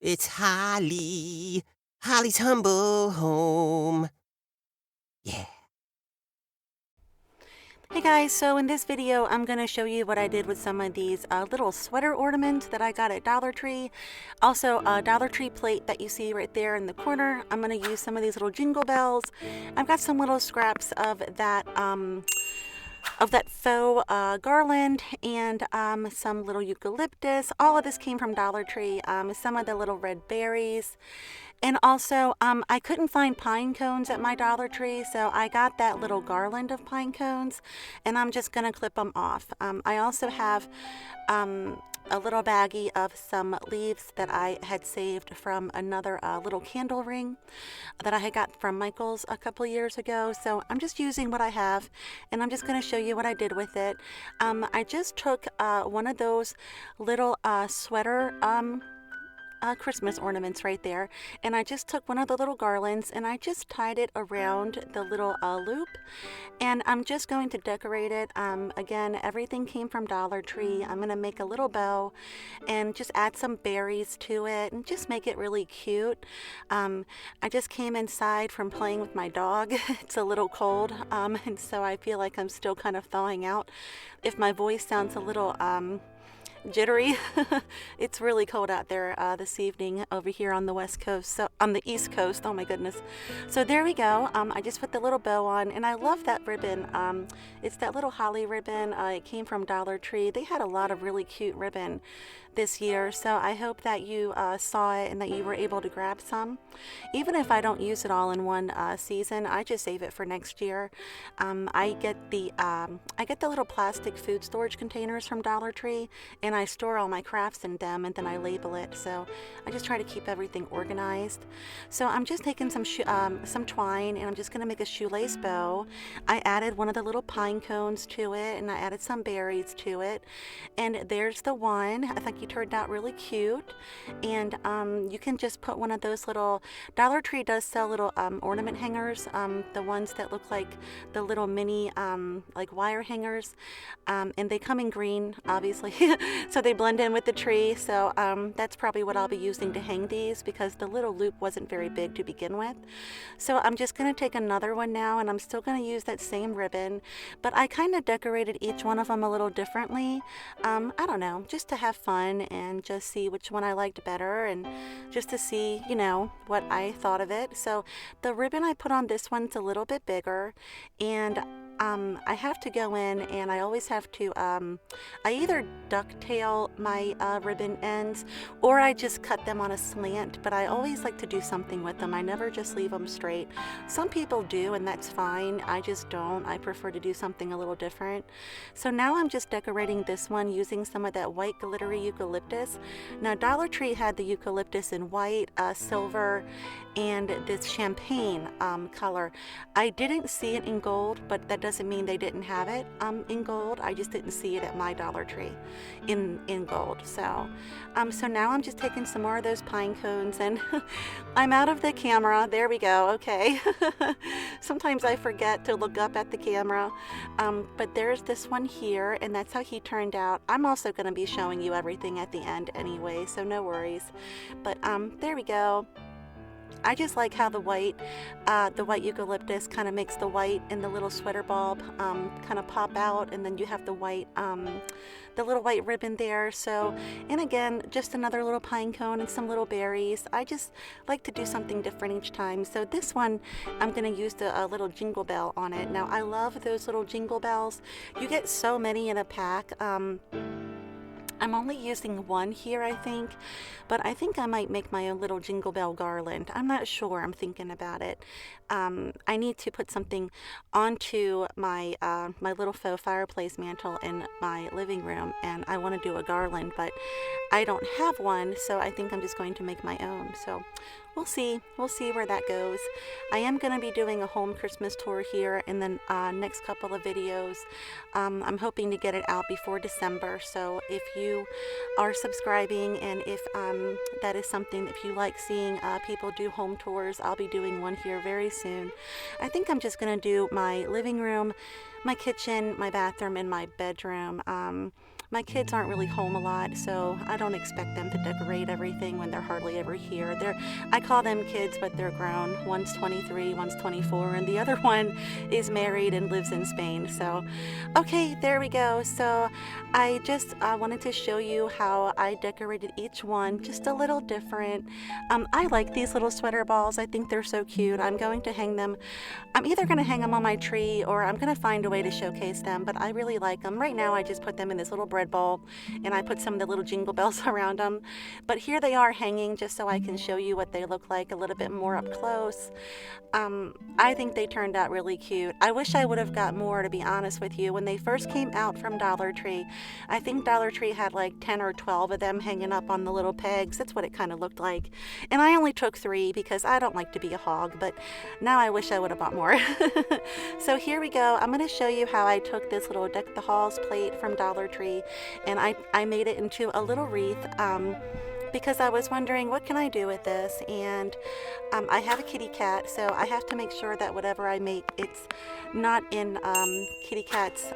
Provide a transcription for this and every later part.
It's Holly. Holly's Humble Home. Yeah. Hey guys, so in this video I'm going to show you what I did with some of these little sweater ornaments that I got at Dollar Tree. Also a Dollar Tree plate that you see right there in the corner. I'm going to use some of these little jingle bells. I've got some little scraps of that faux garland and some little eucalyptus. All of this came from Dollar Tree. Some of the little red berries. And also, I couldn't find pine cones at my Dollar Tree, so I got that little garland of pine cones, and I'm just going to clip them off. I also have a little baggie of some leaves that I had saved from another little candle ring that I had got from Michael's a couple years ago. So I'm just using what I have, and I'm just going to show you what I did with it. I just took one of those little sweater Christmas ornaments right there, and I just took one of the little garlands and I just tied it around the little loop, and I'm just going to decorate it. Again, everything came from Dollar Tree. I'm going to make a little bow and just add some berries to it and just make it really cute. I just came inside from playing with my dog. It's a little cold, and so I feel like I'm still kind of thawing out. If my voice sounds a little jittery. It's really cold out there this evening over here on the west coast, so on the east coast. Oh my goodness. So there we go. I just put the little bow on, and I love that ribbon. It's that little holly ribbon. It came from Dollar Tree. They had a lot of really cute ribbon this year, so I hope that you saw it and that you were able to grab some. Even if I don't use it all in one season, I just save it for next year. I get the little plastic food storage containers from Dollar Tree, and I store all my crafts in them, and then I label it. So I just try to keep everything organized. So I'm just taking some twine, and I'm just gonna make a shoelace bow. I added one of the little pine cones to it, and I added some berries to it. And there's the one. I think he turned out really cute. And you can just put one of those little, Dollar Tree does sell little ornament hangers, the ones that look like the little mini like wire hangers, and they come in green, obviously. So they blend in with the tree. So that's probably what I'll be using to hang these, because the little loop wasn't very big to begin with. So I'm just going to take another one now, and I'm still going to use that same ribbon, but I kind of decorated each one of them a little differently. I don't know, just to have fun and just see which one I liked better, and just to see, what I thought of it. So the ribbon I put on this one's a little bit bigger, and I have to go in, and I always have to, I either ducktail my ribbon ends, or I just cut them on a slant, but I always like to do something with them. I never just leave them straight. Some people do, and that's fine. I just don't. I prefer to do something a little different. So now I'm just decorating this one using some of that white glittery eucalyptus. Now Dollar Tree had the eucalyptus in white, silver, and this champagne color. I didn't see it in gold, but that doesn't mean they didn't have it in gold. I just didn't see it at my Dollar Tree in gold. So now I'm just taking some more of those pine cones, and I'm out of the camera. There we go. Okay. Sometimes I forget to look up at the camera, but there's this one here, and that's how he turned out. I'm also going to be showing you everything at the end anyway, so no worries. But there we go. I just like how the white eucalyptus kind of makes the white in the little sweater bulb kind of pop out, and then you have the white, the little white ribbon there. So, and again, just another little pine cone and some little berries. I just like to do something different each time. So this one, I'm going to use a little jingle bell on it. Now, I love those little jingle bells. You get so many in a pack. I'm only using one here, I think, but I think I might make my own little jingle bell garland. I'm not sure. I'm thinking about it. I need to put something onto my my little faux fireplace mantle in my living room, and I want to do a garland, but I don't have one, so I think I'm just going to make my own. So we'll see. We'll see where that goes. I am going to be doing a home Christmas tour here in the next couple of videos. I'm hoping to get it out before December, so if you are subscribing, and if that is something, if you like seeing people do home tours, I'll be doing one here very soon. I think I'm just going to do my living room, my kitchen, my bathroom, and my bedroom. my kids aren't really home a lot, so I don't expect them to decorate everything when they're hardly ever here. I call them kids, but they're grown. One's 23, one's 24, and the other one is married and lives in Spain. So, okay, there we go. So I just wanted to show you how I decorated each one, just a little different. I like these little sweater balls. I think they're so cute. I'm going to hang them. I'm either going to hang them on my tree or I'm going to find a way to showcase them, but I really like them. Right now I just put them in this little bread bowl and I put some of the little jingle bells around them. But here they are hanging just so I can show you what they look like a little bit more up close. I think they turned out really cute. I wish I would have got more, to be honest with you. When they first came out from Dollar Tree, I think Dollar Tree had like 10 or 12 of them hanging up on the little pegs. That's what it kind of looked like. And I only took 3 because I don't like to be a hog, but now I wish I would have bought more. So here we go. I'm going to show you how I took this little Deck the Halls plate from Dollar Tree and I made it into a little wreath. Because I was wondering what can I do with this, and I have a kitty cat, so I have to make sure that whatever I make, it's not in kitty cat's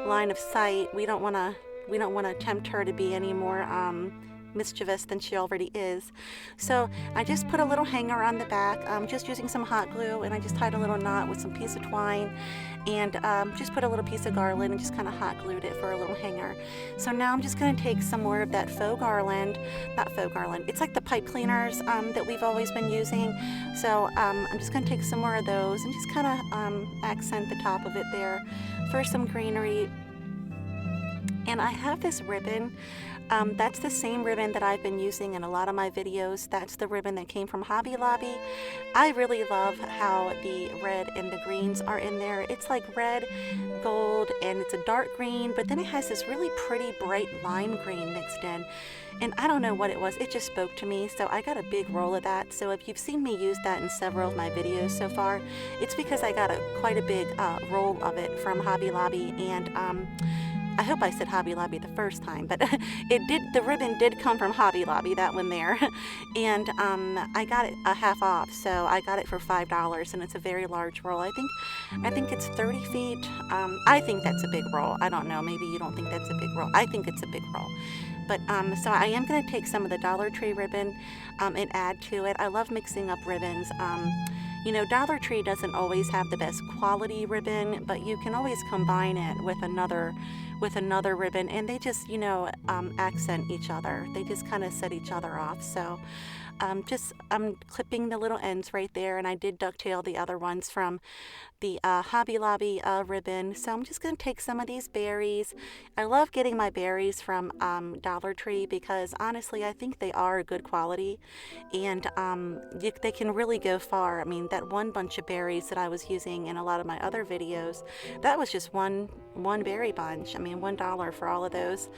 line of sight. We don't want to tempt her to be any more mischievous than she already is. So I just put a little hanger on the back, just using some hot glue, and I just tied a little knot with some piece of twine and just put a little piece of garland and just kind of hot glued it for a little hanger. So now I'm just going to take some more of that faux garland, not faux garland, it's like the pipe cleaners that we've always been using. So I'm just going to take some more of those and just kind of accent the top of it there for some greenery. And I have this ribbon. That's the same ribbon that I've been using in a lot of my videos. That's the ribbon that came from Hobby Lobby. I really love how the red and the greens are in there. It's like red, gold, and it's a dark green, but then it has this really pretty bright lime green mixed in. And I don't know what it was. It just spoke to me, so I got a big roll of that. So if you've seen me use that in several of my videos so far, it's because I got quite a big roll of it from Hobby Lobby, and I hope I said Hobby Lobby the first time, but the ribbon did come from Hobby Lobby, that one there. And I got it a half off, so I got it for $5, and it's a very large roll. I think it's 30 feet. I think that's a big roll. I don't know, maybe you don't think that's a big roll. I think it's a big roll. But so I am going to take some of the Dollar Tree ribbon and add to it. I love mixing up ribbons. You know, Dollar Tree doesn't always have the best quality ribbon, but you can always combine it with another ribbon, and they just, you know, accent each other. They just kind of set each other off. So I'm clipping the little ends right there, and I did ducktail the other ones from the Hobby Lobby ribbon. So I'm just going to take some of these berries. I love getting my berries from Dollar Tree because honestly I think they are good quality, and they can really go far. I mean, that one bunch of berries that I was using in a lot of my other videos, that was just one berry bunch. I mean, $1 for all of those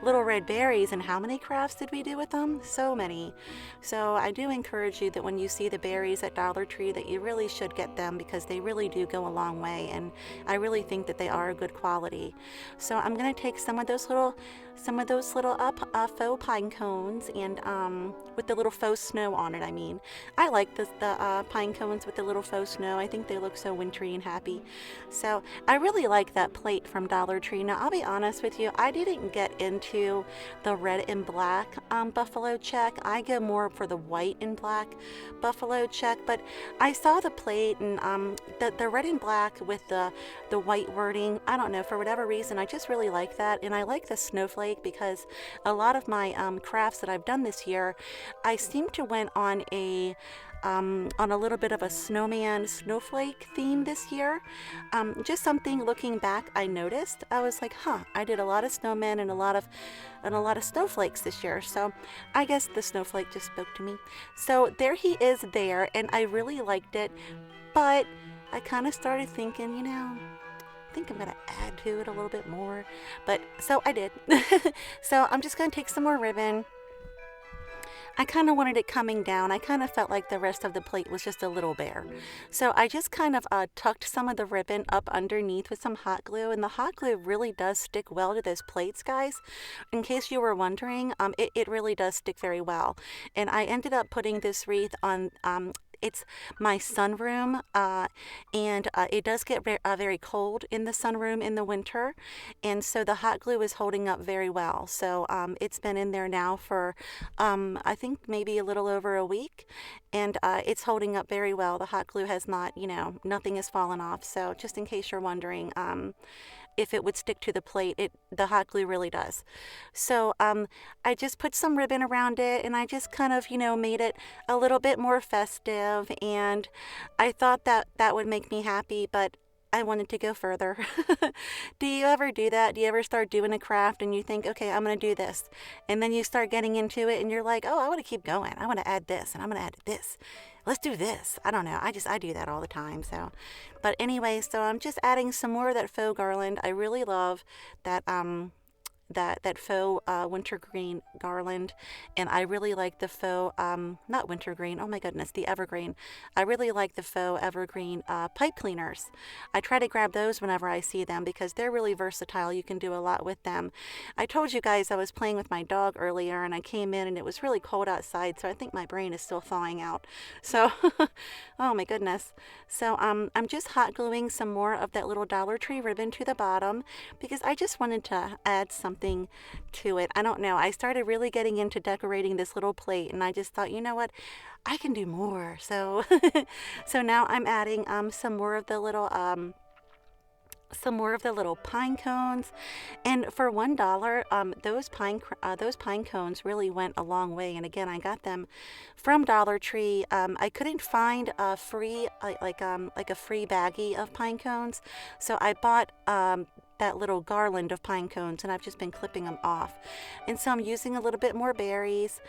little red berries. And how many crafts did we do with them? So many. So I do encourage you that when you see the berries at Dollar Tree, that you really should get them because they really do go a long way, and I really think that they are a good quality. So I'm going to take some of those little faux pine cones, and with the little faux snow on it. I mean, I like the pine cones with the little faux snow. I think they look so wintry and happy. So I really like that plate from Dollar Tree. Now I'll be honest with you, I didn't get into the red and black buffalo check. I go more for the white and black buffalo check, but I saw the plate, and the red and black with the white wording, I don't know, for whatever reason I just really like that. And I like the snowflake because a lot of my crafts that I've done this year, I seem to went on a little bit of a snowflake theme this year. Just something looking back I noticed. I was like, I did a lot of snowmen and a lot of snowflakes this year. So I guess the snowflake just spoke to me. So there he is there, and I really liked it, but I kind of started thinking, you know, I think I'm going to add to it a little bit more. But so I did. So I'm just going to take some more ribbon. I kind of wanted it coming down. I kind of felt like the rest of the plate was just a little bare. So I just kind of tucked some of the ribbon up underneath with some hot glue. And the hot glue really does stick well to those plates, guys. In case you were wondering, it really does stick very well. And I ended up putting this wreath on It's my sunroom, and it does get very cold in the sunroom in the winter, and so the hot glue is holding up very well. So it's been in there now for I think maybe a little over a week, and it's holding up very well. The hot glue has not, nothing has fallen off. So just in case you're wondering, if it would stick to the plate, the hot glue really does. So I just put some ribbon around it, and I just kind of, made it a little bit more festive, and I thought that that would make me happy, but I wanted to go further. Do you ever do that? Do you ever start doing a craft and you think, okay, I'm going to do this? And then you start getting into it and you're like, oh, I want to keep going. I want to add this and I'm going to add this. Let's do this. I don't know. I do that all the time. So, but anyway, so I'm just adding some more of that faux garland. I really love that that faux wintergreen garland, and I really like the faux not wintergreen, oh my goodness, the evergreen. I really like the faux evergreen pipe cleaners. I try to grab those whenever I see them because they're really versatile. You can do a lot with them. I told you guys I was playing with my dog earlier and I came in and it was really cold outside, so I think my brain is still thawing out. So oh my goodness. So I'm just hot gluing some more of that little Dollar Tree ribbon to the bottom because I just wanted to add something to it. I don't know. I started really getting into decorating this little plate and I just thought, you know what? I can do more. So so now I'm adding some more of the little pine cones, and for $1, those pine cones really went a long way. And again, I got them from Dollar Tree. I couldn't find a free like a free baggie of pine cones, so I bought that little garland of pine cones, and I've just been clipping them off. And so I'm using a little bit more berries,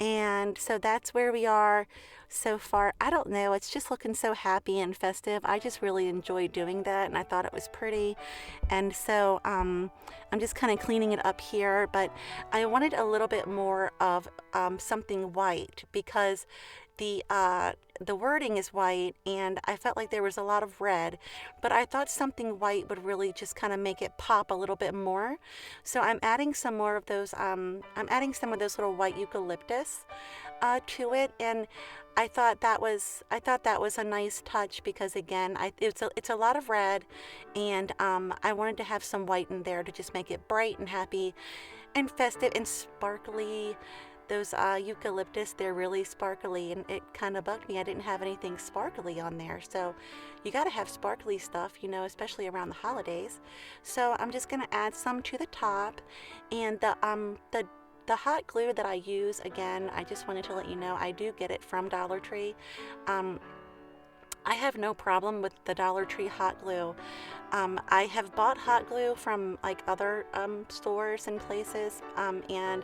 and so that's where we are so far. I don't know, it's just looking so happy and festive. I just really enjoyed doing that, and I thought it was pretty. And so I'm just kind of cleaning it up here, but I wanted a little bit more of something white because the wording is white and I felt like there was a lot of red, but I thought something white would really just kind of make it pop a little bit more. So I'm adding some more of those I'm adding some of those little white eucalyptus to it, and I thought that was a nice touch because again, it's a lot of red, and I wanted to have some white in there to just make it bright and happy and festive and sparkly. Those eucalyptus, they're really sparkly, and it kind of bugged me. I didn't have anything sparkly on there, so you got to have sparkly stuff, especially around the holidays. So I'm just going to add some to the top, and the hot glue that I use, again, I just wanted to let you know, I do get it from Dollar Tree. I have no problem with the Dollar Tree hot glue. I have bought hot glue from like other stores and places, and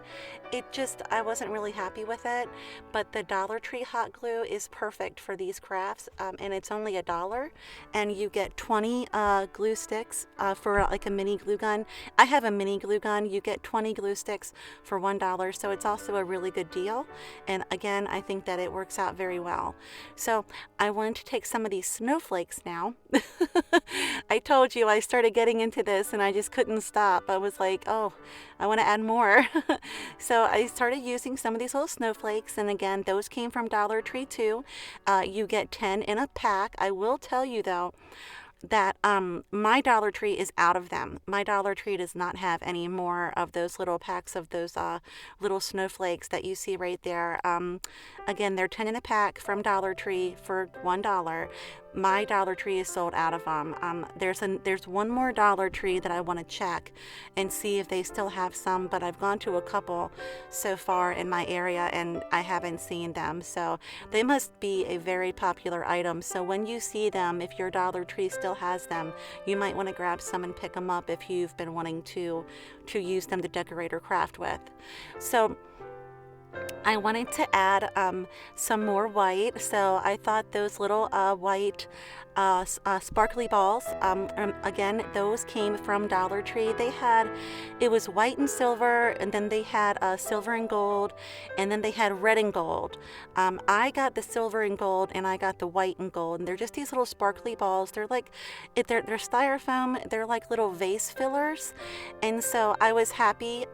I wasn't really happy with it. But the Dollar Tree hot glue is perfect for these crafts, and it's only $1, and you get 20 glue sticks for like a mini glue gun. I have a mini glue gun. You get 20 glue sticks for $1, so it's also a really good deal. And again, I think that it works out very well. So I wanted to take some of these snowflakes now. I told you I started getting into this and I just couldn't stop. I was like, oh, I want to add more. So I started using some of these little snowflakes, and again, those came from Dollar Tree too. You get 10 in a pack. I will tell you though that my Dollar Tree is out of them. My Dollar Tree does not have any more of those little packs of those little snowflakes that you see right there. Again, they're 10 in a pack from Dollar Tree for $1. My Dollar Tree is sold out of them. There's one more Dollar Tree that I want to check and see if they still have some, but I've gone to a couple so far in my area and I haven't seen them. So they must be a very popular item. So when you see them, if your Dollar Tree still has them, you might want to grab some and pick them up if you've been wanting to use them to decorate or craft with. So I wanted to add some more white, so I thought those little white sparkly balls, again, those came from Dollar Tree. It was white and silver, and then they had silver and gold, and then they had red and gold. I got the silver and gold, and I got the white and gold, and they're just these little sparkly balls. They're like, they're styrofoam. They're like little vase fillers, and so I was happy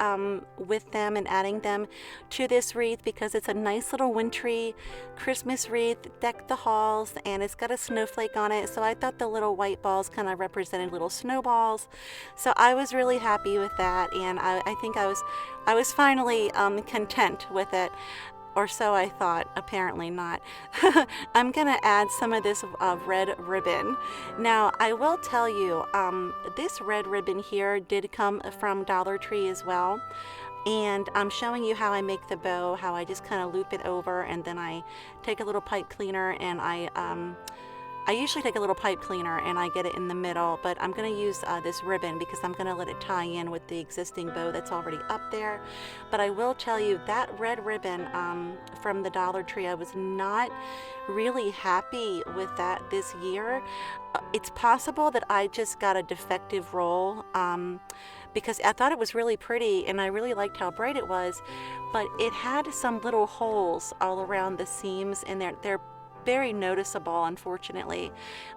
with them and adding them to this this wreath because it's a nice little wintry Christmas wreath, deck the halls, and it's got a snowflake on it. So I thought the little white balls kind of represented little snowballs. So I was really happy with that, and I think I was finally content with it. Or so I thought, apparently not. I'm gonna add some of this red ribbon. Now, I will tell you, this red ribbon here did come from Dollar Tree as well. And I'm showing you how I make the bow, how I just kind of loop it over, and then I take a little pipe cleaner, and I usually take a little pipe cleaner and I get it in the middle, but I'm going to use this ribbon because I'm going to let it tie in with the existing bow that's already up there. But I will tell you that red ribbon from the Dollar Tree, I was not really happy with that this year. It's possible that I just got a defective roll because I thought it was really pretty and I really liked how bright it was, but it had some little holes all around the seams, and they're very noticeable, unfortunately.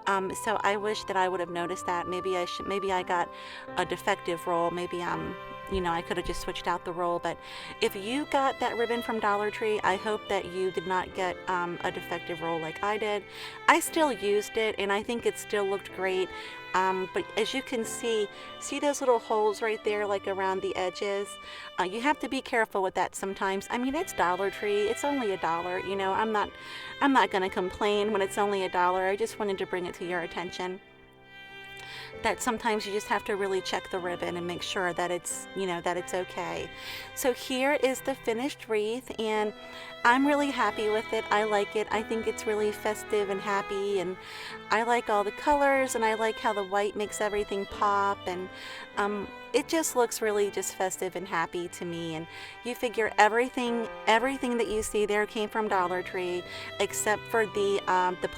So I wish that I would have noticed that. Maybe I got a defective roll. Maybe I could have just switched out the roll. But if you got that ribbon from Dollar Tree, I hope that you did not get a defective roll like I did. I still used it, and I think it still looked great. But as you can see those little holes right there, like around the edges? You have to be careful with that sometimes. I mean, it's Dollar Tree. It's only $1. I'm not going to complain when it's only $1. I just wanted to bring it to your attention that sometimes you just have to really check the ribbon and make sure that it's okay. So here is the finished wreath, and I'm really happy with it. I like it. I think it's really festive and happy, and I like all the colors, and I like how the white makes everything pop, and it just looks really just festive and happy to me. And you figure everything that you see there came from Dollar Tree, except for the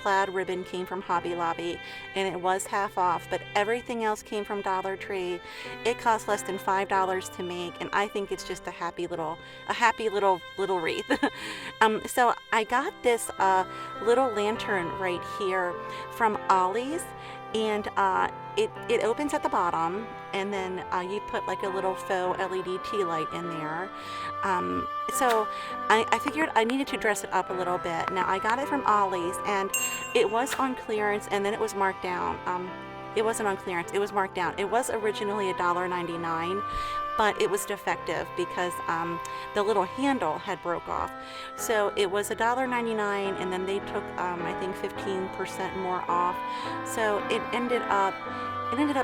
plaid ribbon came from Hobby Lobby, and it was half off, but everything else came from Dollar Tree. It cost less than $5 to make, and I think it's just a happy little wreath. So I got this little lantern right here from Ollie's, and it opens at the bottom, and then you put like a little faux LED tea light in there. So I figured I needed to dress it up a little bit. Now, I got it from Ollie's, and it was on clearance, and then it was marked down. It wasn't on clearance, it was marked down. It was originally $1.99, but it was defective because the little handle had broke off. So it was $1.99, and then they took I think 15% more off. So it ended up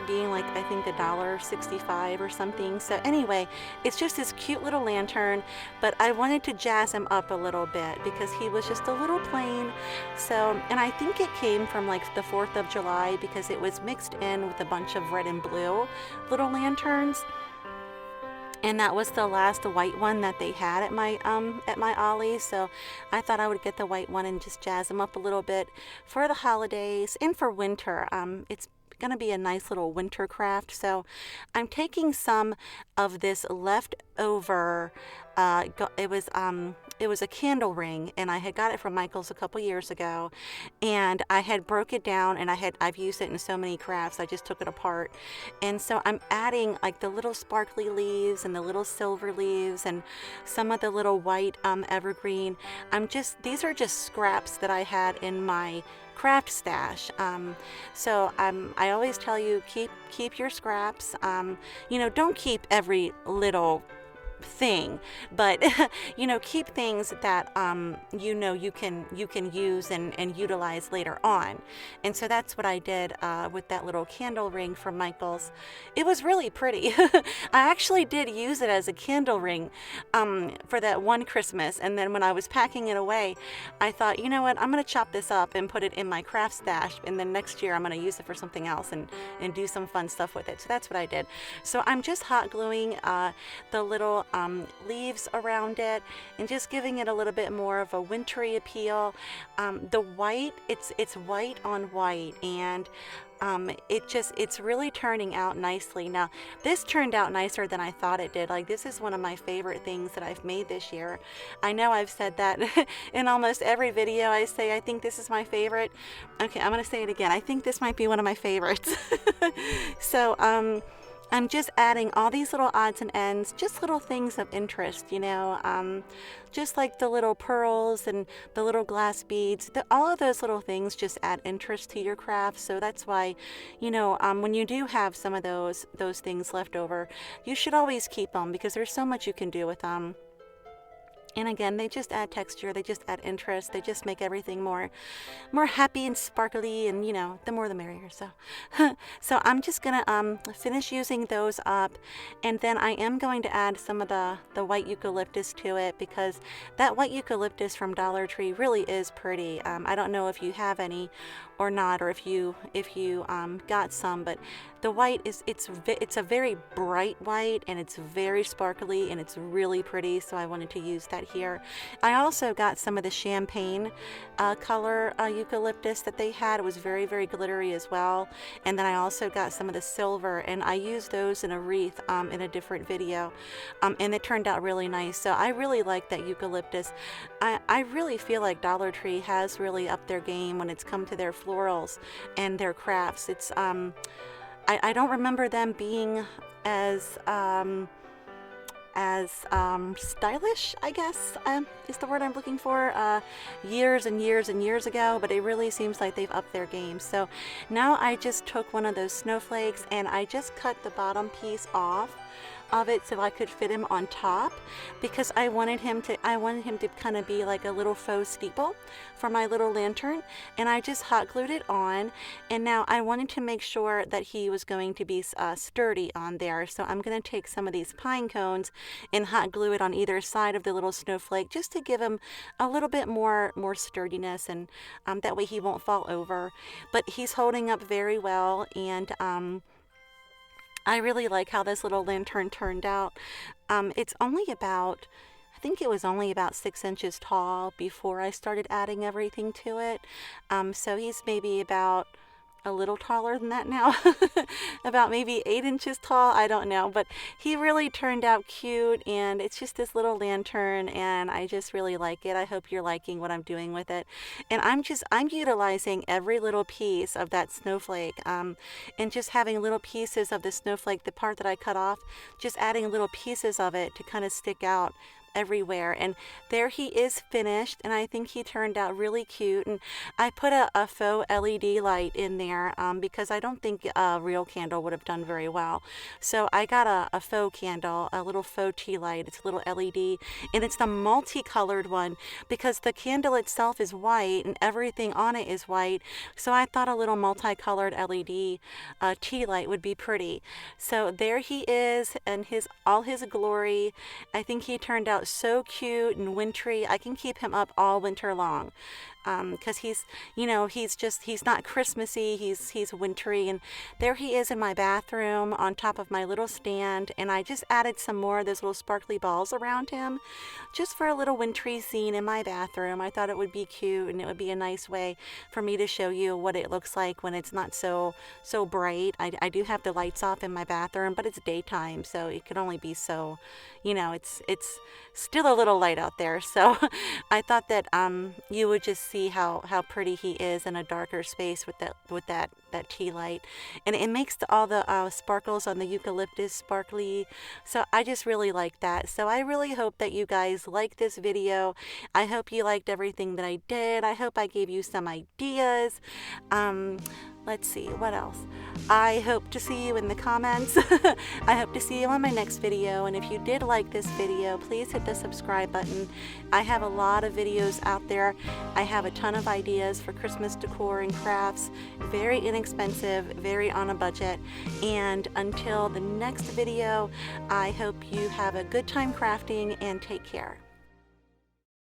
being like, I think $1.65 or something. So anyway, it's just this cute little lantern, but I wanted to jazz him up a little bit because he was just a little plain. So, and I think it came from like the 4th of July because it was mixed in with a bunch of red and blue little lanterns. And that was the last white one that they had at my Ollie's. So I thought I would get the white one and just jazz them up a little bit for the holidays and for winter. It's going to be a nice little winter craft. So I'm taking some of this leftover, it was a candle ring, and I had got it from Michael's a couple years ago, and I had broke it down, and I've used it in so many crafts. I just took it apart, and so I'm adding like the little sparkly leaves and the little silver leaves and some of the little white evergreen. These are just scraps that I had in my craft stash. So I always tell you, keep your scraps. Don't keep every little thing, but keep things that you can use and utilize later on. And so that's what I did with that little candle ring from Michael's. It was really pretty. I actually did use it as a candle ring for that one Christmas, and then when I was packing it away, I thought, you know what, I'm going to chop this up and put it in my craft stash, and then next year I'm going to use it for something else and do some fun stuff with it. So that's what I did. So I'm just hot gluing the little leaves around it and just giving it a little bit more of a wintry appeal. The white, it's white on white, and it's really turning out nicely. Now, this turned out nicer than I thought it did. Like, this is one of my favorite things that I've made this year. I know I've said that in almost every video. I say I think this is my favorite. Okay, I'm gonna say it again. I think this might be one of my favorites. So I'm just adding all these little odds and ends, just little things of interest, just like the little pearls and the little glass beads. All of those little things just add interest to your craft. So that's why, when you do have some of those things left over, you should always keep them because there's so much you can do with them. And again, they just add texture, they just add interest, they just make everything more happy and sparkly, and the more the merrier. So so I'm just gonna finish using those up, and then I am going to add some of the white eucalyptus to it, because that white eucalyptus from Dollar Tree really is pretty. I don't know if you have any or not, or if you got some, but the white it's a very bright white, and it's very sparkly, and it's really pretty, so I wanted to use that here. I also got some of the champagne color eucalyptus that they had. It was very, very glittery as well. And then I also got some of the silver, and I used those in a wreath in a different video, and it turned out really nice. So I really like that eucalyptus. I really feel like Dollar Tree has really upped their game when it's come to their florals and their crafts. It's I don't remember them being as stylish, I guess, is the word I'm looking for, years and years and years ago, but it really seems like they've upped their game. So now I just took one of those snowflakes and I just cut the bottom piece off of it so I could fit him on top, because I wanted him to kind of be like a little faux steeple for my little lantern, and I just hot glued it on. And now I wanted to make sure that he was going to be sturdy on there, so I'm going to take some of these pine cones and hot glue it on either side of the little snowflake, just to give him a little bit more sturdiness, and that way he won't fall over. But he's holding up very well, and I really like how this little lantern turned out. It's only about, I think it was only about 6 inches tall before I started adding everything to it. So he's maybe about a little taller than that now, about maybe 8 inches tall, I don't know, but he really turned out cute, and it's just this little lantern, and I just really like it. I hope you're liking what I'm doing with it. And I'm utilizing every little piece of that snowflake, and just having little pieces of the snowflake, the part that I cut off, just adding little pieces of it to kind of stick out everywhere. And there he is finished, and I think he turned out really cute. And I put a faux LED light in there because I don't think a real candle would have done very well. So I got a faux candle, a little faux tea light. It's a little LED, and it's the multicolored one, because the candle itself is white and everything on it is white. So I thought a little multicolored LED tea light would be pretty. So there he is in all his glory. I think he turned out so cute and wintry. I can keep him up all winter long, because he's not Christmassy, he's wintry. And there he is in my bathroom on top of my little stand, and I just added some more of those little sparkly balls around him, just for a little wintry scene in my bathroom. I thought it would be cute, and it would be a nice way for me to show you what it looks like when it's not so bright. I do have the lights off in my bathroom, but it's daytime, so it could only be so, it's still a little light out there. So I thought that you would just see how pretty he is in a darker space with that tea light, and it makes all the sparkles on the eucalyptus sparkly. So I just really like that. So I really hope that you guys like this video. I hope you liked everything that I did. I hope I gave you some ideas. Let's see, what else? I hope to see you in the comments. I hope to see you on my next video. And if you did like this video, please hit the subscribe button. I have a lot of videos out there. I have a ton of ideas for Christmas decor and crafts. Very inexpensive, very on a budget. And until the next video, I hope you have a good time crafting, and take care.